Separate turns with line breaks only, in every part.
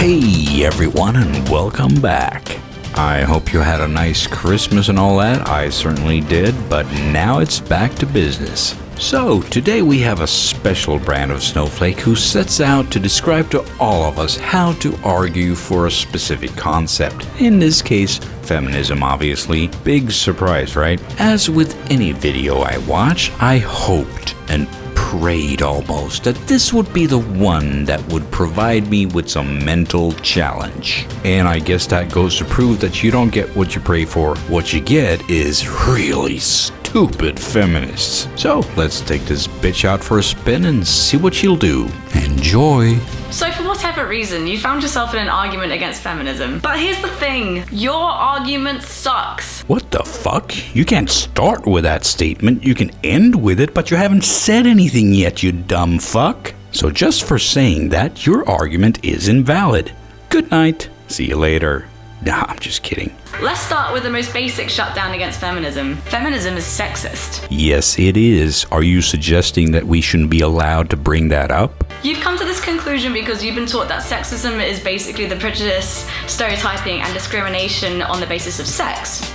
Hey everyone, and welcome back. I hope you had a nice Christmas and all that. I certainly did, but now it's back to business. So, today we have a special brand of snowflake who sets out to describe to all of us how to argue for a specific concept. In this case, feminism, obviously. Big surprise, right? As with any video I watch, I hoped and prayed almost that this would be the one that would provide me with some mental challenge. And I guess that goes to prove that you don't get what you pray for. What you get is really stupid feminists. So let's take this bitch out for a spin and see what she'll do. Enjoy.
So for whatever reason, you found yourself in an argument against feminism. But here's the thing, your argument sucks.
What the fuck? You can't start with that statement. You can end with it, but you haven't said anything yet, you dumb fuck. So just for saying that, your argument is invalid. Good night. See you later. Nah, I'm just kidding.
Let's start with the most basic shutdown against feminism. Feminism is sexist.
Yes, it is. Are you suggesting that we shouldn't be allowed to bring that up?
You've come to this conclusion because you've been taught that sexism is basically the prejudice, stereotyping, and discrimination on the basis of sex.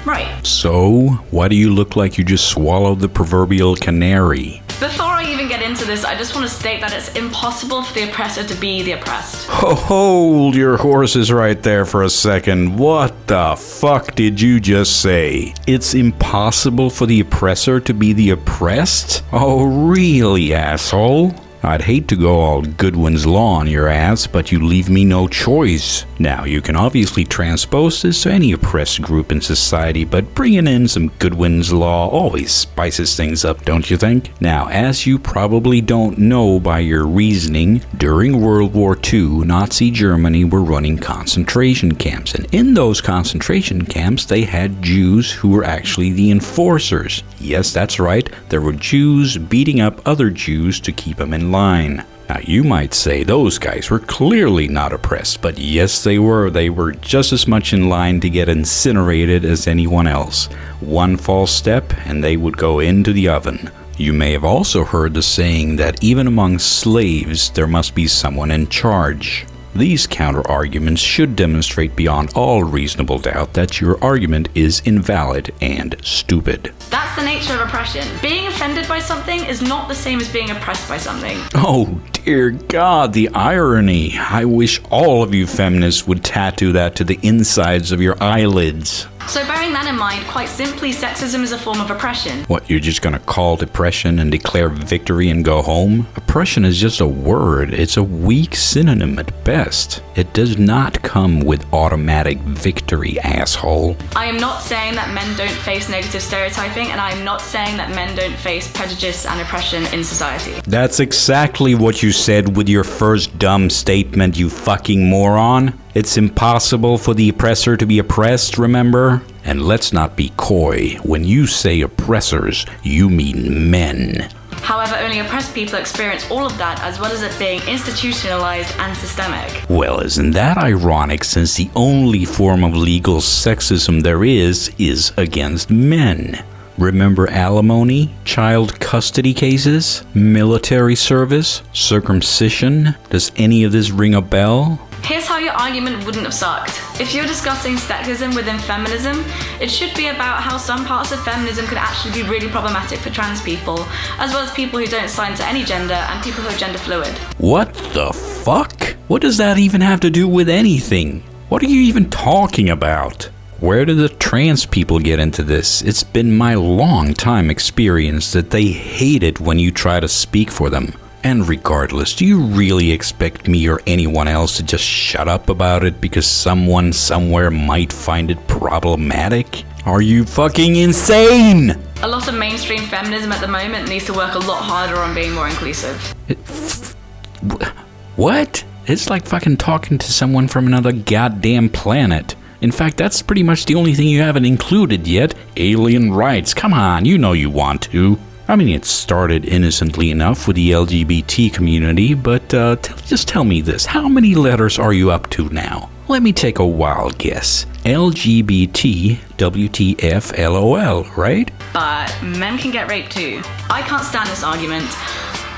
Right.
So, why do you look like you just swallowed the proverbial canary?
Before I even get into this, I just want to state that it's impossible for the oppressor to be the oppressed.
Hold your horses right there for a second. What the fuck did you just say? It's impossible for the oppressor to be the oppressed? Oh, really, asshole? I'd hate to go all Goodwin's Law on your ass, but you leave me no choice. Now, you can obviously transpose this to any oppressed group in society, but bringing in some Goodwin's Law always spices things up, don't you think? Now, as you probably don't know by your reasoning, during World War II, Nazi Germany were running concentration camps, and in those concentration camps, they had Jews who were actually the enforcers. Yes, that's right, there were Jews beating up other Jews to keep them in line. Now you might say those guys were clearly not oppressed, but yes they were. They were just as much in line to get incinerated as anyone else. One false step and they would go into the oven. You may have also heard the saying that even among slaves there must be someone in charge. These counter-arguments should demonstrate beyond all reasonable doubt that your argument is invalid and stupid.
That's the nature of oppression. Being offended by something is not the same as being oppressed by something.
Oh dear God, the irony. I wish all of you feminists would tattoo that to the insides of your eyelids.
So bearing that in mind, quite simply, sexism is a form of oppression.
What, you're just gonna call depression and declare victory and go home? Oppression is just a word. It's a weak synonym at best. It does not come with automatic victory, asshole.
I am not saying that men don't face negative stereotyping, and I am not saying that men don't face prejudice and oppression in society.
That's exactly what you said with your first dumb statement, you fucking moron. It's impossible for the oppressor to be oppressed, remember? And let's not be coy. When you say oppressors, you mean men.
However, only oppressed people experience all of that, as well as it being institutionalized and systemic.
Well, isn't that ironic, since the only form of legal sexism there is against men? Remember alimony, child custody cases, military service, circumcision? Does any of this ring a bell?
Here's how your argument wouldn't have sucked. If you're discussing sexism within feminism, it should be about how some parts of feminism could actually be really problematic for trans people, as well as people who don't assign to any gender and people who are gender fluid.
What the fuck? What does that even have to do with anything? What are you even talking about? Where do the trans people get into this? It's been my long time experience that they hate it when you try to speak for them. And regardless, do you really expect me or anyone else to just shut up about it because someone somewhere might find it problematic? Are you fucking insane?
A lot of mainstream feminism at the moment needs to work a lot harder on being more inclusive.
What? It's like fucking talking to someone from another goddamn planet. In fact, that's pretty much the only thing you haven't included yet. Alien rights. Come on, you know you want to. I mean, it started innocently enough with the LGBT community, but just tell me this. How many letters are you up to now? Let me take a wild guess. LGBT, WTF, LOL, right?
But men can get raped too. I can't stand this argument.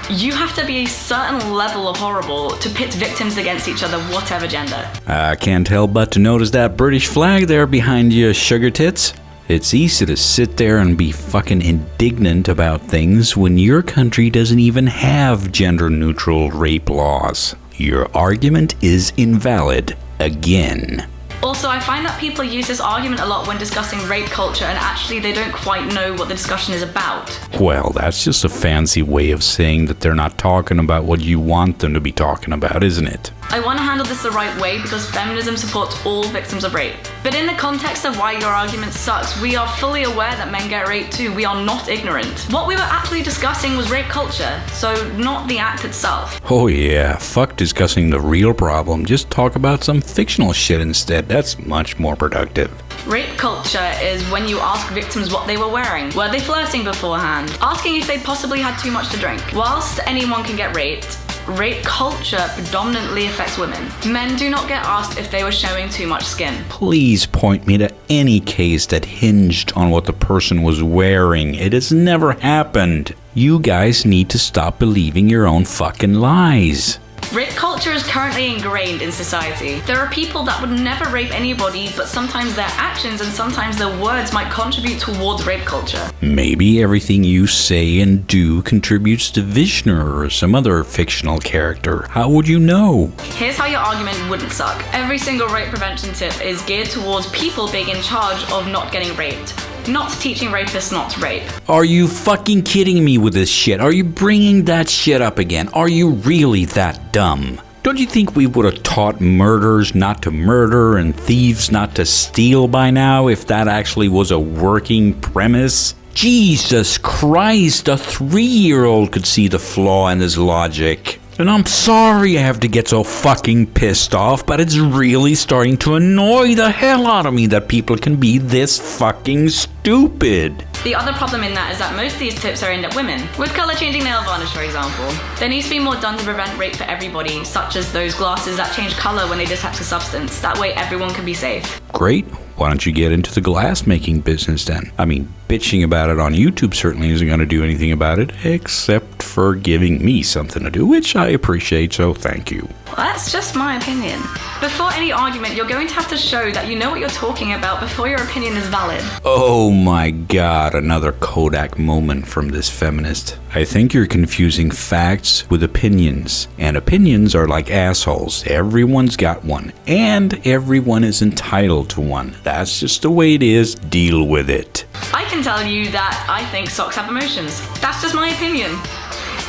You have to be a certain level of horrible to pit victims against each other, whatever gender.
I can't help but to notice that British flag there behind you, sugar tits. It's easy to sit there and be fucking indignant about things when your country doesn't even have gender-neutral rape laws. Your argument is invalid again.
Also, I find that people use this argument a lot when discussing rape culture, and actually they don't quite know what the discussion is about.
Well, that's just a fancy way of saying that they're not talking about what you want them to be talking about, isn't it?
I want to handle this the right way because feminism supports all victims of rape. But in the context of why your argument sucks, we are fully aware that men get raped too. We are not ignorant. What we were actually discussing was rape culture, so not the act itself.
Oh yeah, fuck discussing the real problem. Just talk about some fictional shit instead. That's much more productive.
Rape culture is when you ask victims what they were wearing. Were they flirting beforehand? Asking if they possibly had too much to drink. Whilst anyone can get raped, rape culture predominantly affects women. Men do not get asked if they were showing too much skin.
Please point me to any case that hinged on what the person was wearing. It has never happened. You guys need to stop believing your own fucking lies.
Rape culture is currently ingrained in society. There are people that would never rape anybody, but sometimes their actions and sometimes their words might contribute towards rape culture.
Maybe everything you say and do contributes to Vishnu or some other fictional character. How would you know?
Here's how your argument wouldn't suck. Every single rape prevention tip is geared towards people being in charge of not getting raped, not teaching rapists not to rape.
Are you fucking kidding me with this shit? Are you bringing that shit up again? Are you really that dumb? Don't you think we would have taught murderers not to murder and thieves not to steal by now if that actually was a working premise? Jesus Christ, a 3-year-old could see the flaw in his logic. And I'm sorry I have to get so fucking pissed off, but it's really starting to annoy the hell out of me that people can be this fucking stupid.
The other problem in that is that most of these tips are aimed at women. With colour changing nail varnish, for example. There needs to be more done to prevent rape for everybody, such as those glasses that change colour when they detect a substance. That way everyone can be safe.
Great. Why don't you get into the glass making business then? I mean, bitching about it on YouTube certainly isn't going to do anything about it, except for giving me something to do, which I appreciate, so thank you.
Well, that's just my opinion. Before any argument, you're going to have to show that you know what you're talking about before your opinion is valid.
Oh my god, another Kodak moment from this feminist. I think you're confusing facts with opinions. And opinions are like assholes. Everyone's got one. And everyone is entitled to one. That's just the way it is. Deal with it.
I can tell you that I think socks have emotions. That's just my opinion.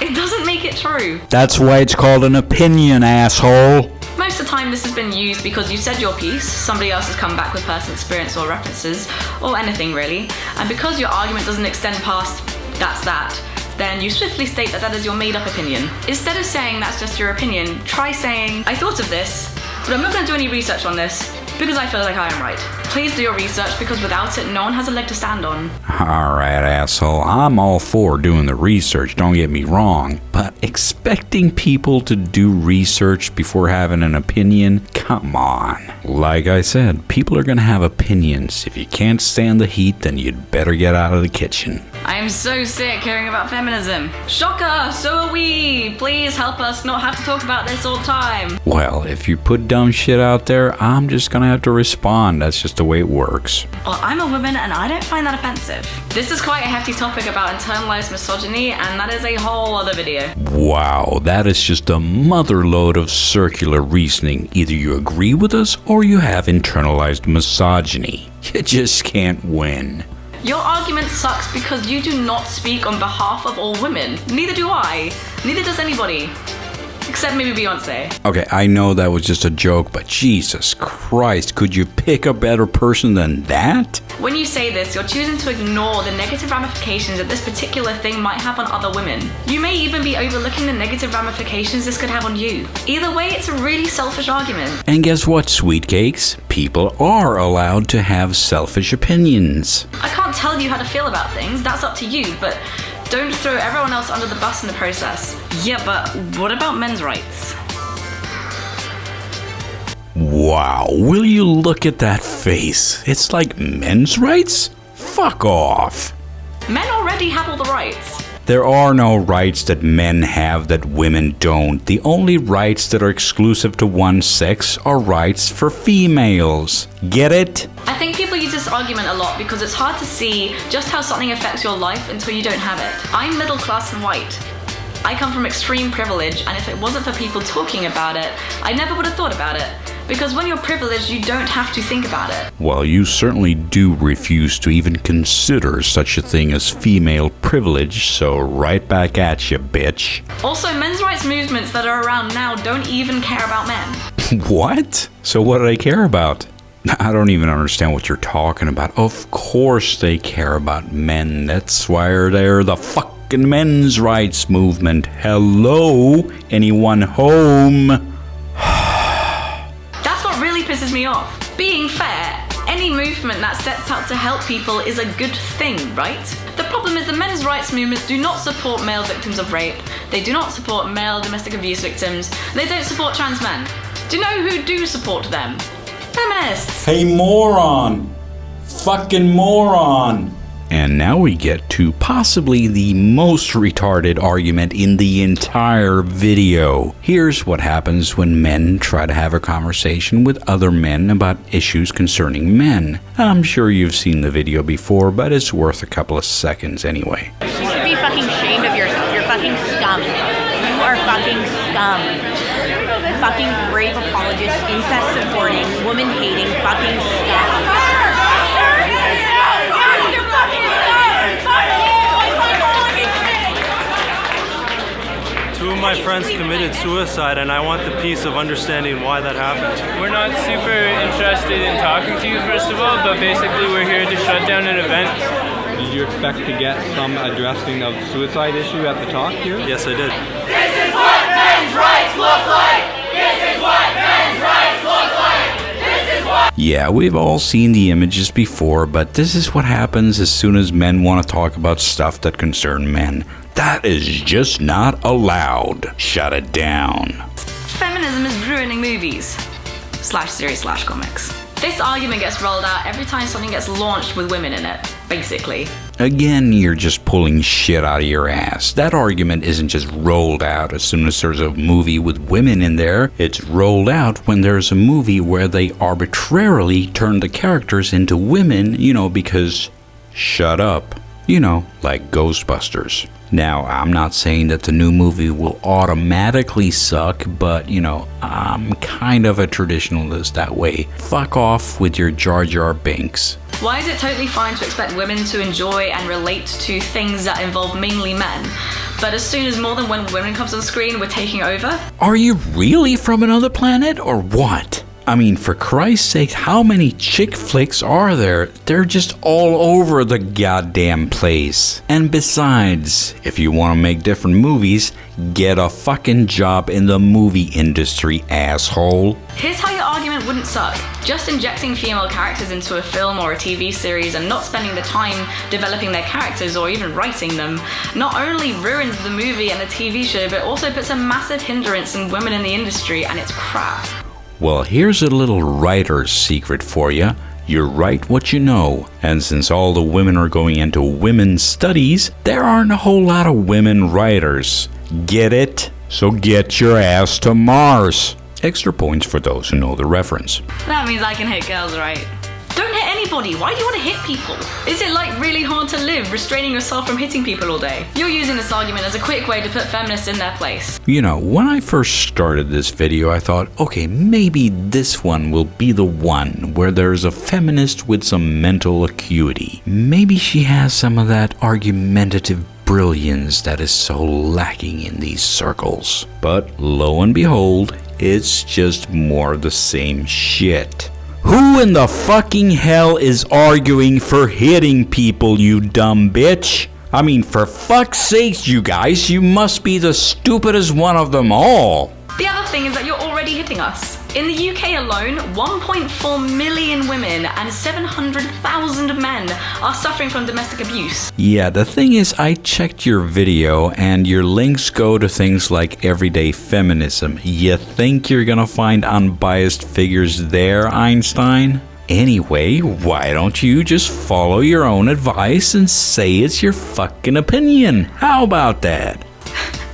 It doesn't make it true.
That's why it's called an opinion, asshole.
Most of the time this has been used because you said your piece, somebody else has come back with personal experience or references, or anything really, and because your argument doesn't extend past that's that, then you swiftly state that that is your made-up opinion. Instead of saying that's just your opinion, try saying, I thought of this, but I'm not going to do any research on this, because I feel like I am right. Please do your research, because without it, no one has a leg to stand on.
Alright, asshole. I'm all for doing the research, don't get me wrong. But expecting people to do research before having an opinion? Come on. Like I said, people are gonna have opinions. If you can't stand the heat, then you'd better get out of the kitchen.
I am so sick hearing about feminism. Shocker, so are we. Please help us not have to talk about this all the time.
Well, if you put dumb shit out there, I'm just gonna have to respond. That's just the way it works.
Well, I'm a woman and I don't find that offensive. This is quite a hefty topic about internalized misogyny, and that is a whole other video.
Wow, that is just a motherload of circular reasoning. Either you agree with us or you have internalized misogyny. You just can't win.
Your argument sucks because you do not speak on behalf of all women. Neither do I. Neither does anybody. Except maybe Beyonce.
Okay, I know that was just a joke, but Jesus Christ, could you pick a better person than that?
When you say this, you're choosing to ignore the negative ramifications that this particular thing might have on other women. You may even be overlooking the negative ramifications this could have on you. Either way, it's a really selfish argument.
And guess what, sweet cakes? People are allowed to have selfish opinions.
I can't tell you how to feel about things, that's up to you, but don't throw everyone else under the bus in the process. Yeah, but what about men's rights?
Wow, will you look at that face? It's like men's rights? Fuck off.
Men already have all the rights.
There are no rights that men have that women don't. The only rights that are exclusive to one sex are rights for females. Get it?
I think people use this argument a lot because it's hard to see just how something affects your life until you don't have it. I'm middle class and white. I come from extreme privilege, and if it wasn't for people talking about it, I never would have thought about it. Because when you're privileged, you don't have to think about it.
Well, you certainly do refuse to even consider such a thing as female privilege, so right back at you, bitch.
Also, men's rights movements that are around now don't even care about men.
What? So what do they care about? I don't even understand what you're talking about. Of course they care about men. That's why they're the fucking men's rights movement. Hello? Anyone home?
Pisses me off. Being fair, any movement that sets out to help people is a good thing, right? The problem is the men's rights movements do not support male victims of rape, they do not support male domestic abuse victims, they don't support trans men. Do you know who do support them? Feminists!
Hey moron! Fucking moron! And now we get to possibly the most retarded argument in the entire video. Here's what happens when men try to have a conversation with other men about issues concerning men. I'm sure you've seen the video before, but it's worth a couple of seconds anyway.
You should be fucking ashamed of yourself. You're fucking scum. You are fucking scum. Fucking rape apologist, incest supporting, woman hating, fucking scum.
Two of my friends committed suicide, and I want the peace of understanding why that happened.
We're not super interested in talking to you, first of all, but basically we're here to shut down an event.
Did you expect to get some addressing of the suicide issue at the talk here?
Yes, I did.
This is what men's rights look like! This is what men's rights look like! This is what...
Yeah, we've all seen the images before, but this is what happens as soon as men want to talk about stuff that concern men. That is just not allowed. Shut it down.
Feminism is ruining movies. /series /comics. This argument gets rolled out every time something gets launched with women in it, basically.
Again, you're just pulling shit out of your ass. That argument isn't just rolled out as soon as there's a movie with women in there. It's rolled out when there's a movie where they arbitrarily turn the characters into women, because shut up. Like Ghostbusters. Now, I'm not saying that the new movie will automatically suck, but, I'm kind of a traditionalist that way. Fuck off with your Jar Jar Binks.
Why is it totally fine to expect women to enjoy and relate to things that involve mainly men, but as soon as more than one woman comes on screen, we're taking over?
Are you really from another planet, or what? I mean, for Christ's sake, how many chick flicks are there? They're just all over the goddamn place. And besides, if you want to make different movies, get a fucking job in the movie industry, asshole.
Here's how your argument wouldn't suck. Just injecting female characters into a film or a TV series and not spending the time developing their characters or even writing them not only ruins the movie and the TV show, but also puts a massive hindrance in women in the industry, and it's crap.
Well, here's a little writer's secret for you. You write what you know. And since all the women are going into women's studies, there aren't a whole lot of women writers. Get it? So get your ass to Mars. Extra points for those who know the reference.
That means I can hit girls, right? Don't hit anybody. Why do you want to hit people? Is it really hard to live, restraining yourself from hitting people all day? You're using this argument as a quick way to put feminists in their place.
When I first started this video, I thought, okay, maybe this one will be the one where there's a feminist with some mental acuity. Maybe she has some of that argumentative brilliance that is so lacking in these circles. But lo and behold, it's just more of the same shit. Who in the fucking hell is arguing for hitting people, you dumb bitch? I mean, for fuck's sakes, you guys, you must be the stupidest one of them all.
The other thing is that you're already hitting us. In the UK alone, 1.4 million women and 700,000 men are suffering from domestic abuse.
Yeah, the thing is, I checked your video and your links go to things like everyday feminism. You think you're gonna find unbiased figures there, Einstein? Anyway, why don't you just follow your own advice and say it's your fucking opinion? How about that?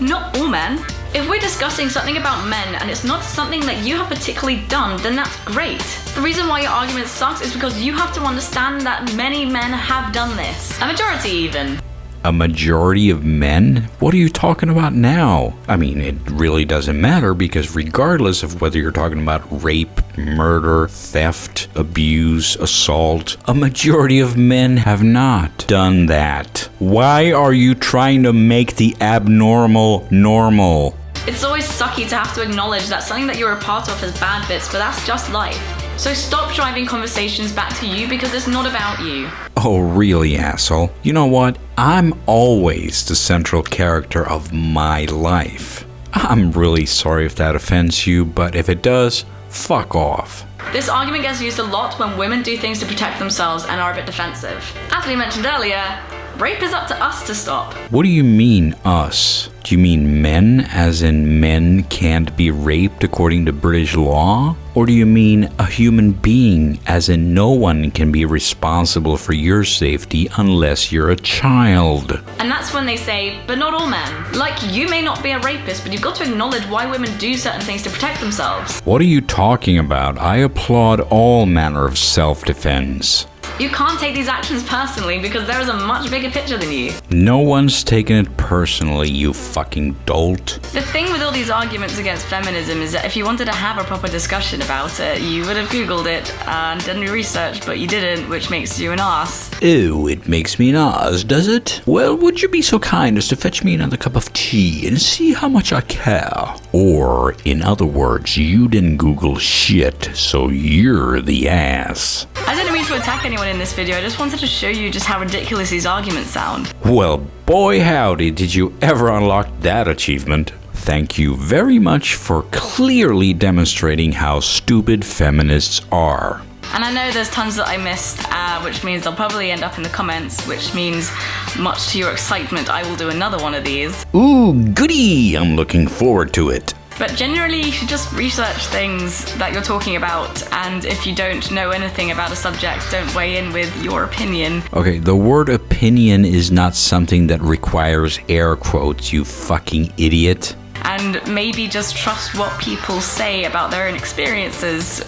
Not all men. If we're discussing something about men and it's not something that you have particularly done, then that's great. The reason why your argument sucks is because you have to understand that many men have done this. A majority even.
A majority of men? What are you talking about now? I mean, it really doesn't matter because regardless of whether you're talking about rape, murder, theft, abuse, assault, a majority of men have not done that. Why are you trying to make the abnormal normal?
It's always sucky to have to acknowledge that something that you're a part of has bad bits, but that's just life. So stop driving conversations back to you because it's not about you.
Oh, really, asshole? You know what? I'm always the central character of my life. I'm really sorry if that offends you, but if it does, fuck off.
This argument gets used a lot when women do things to protect themselves and are a bit defensive. As we mentioned earlier, rape is up to us to stop.
What do you mean, us? Do you mean men, as in men can't be raped according to British law? Or do you mean a human being, as in no one can be responsible for your safety unless you're a child?
And that's when they say, but not all men. Like, you may not be a rapist, but you've got to acknowledge why women do certain things to protect themselves.
What are you talking about? I applaud all manner of self-defense.
You can't take these actions personally because there is a much bigger picture than you.
No one's taking it personally, you fucking dolt.
The thing with all these arguments against feminism is that if you wanted to have a proper discussion about it, you would have Googled it and done your research, but you didn't, which makes you an ass.
Oh, it makes me an ass, does it? Well, would you be so kind as to fetch me another cup of tea and see how much I care? Or, in other words, you didn't Google shit, so you're the ass.
I didn't mean to attack anyone in this video, I just wanted to show you just how ridiculous these arguments sound.
Well, boy howdy, did you ever unlock that achievement. Thank you very much for clearly demonstrating how stupid feminists are.
And I know there's tons that I missed, which means they'll probably end up in the comments, which means, much to your excitement, I will do another one of these.
Ooh, goody! I'm looking forward to it.
But generally, you should just research things that you're talking about, and if you don't know anything about a subject, don't weigh in with your opinion.
Okay, the word opinion is not something that requires air quotes, you fucking idiot.
And maybe just trust what people say about their own experiences.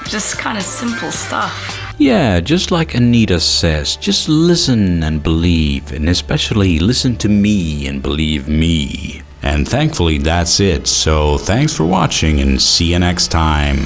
Just kind of simple stuff.
Yeah, just like Anita says, just listen and believe, and especially listen to me and believe me. And thankfully that's it, so thanks for watching and see you next time.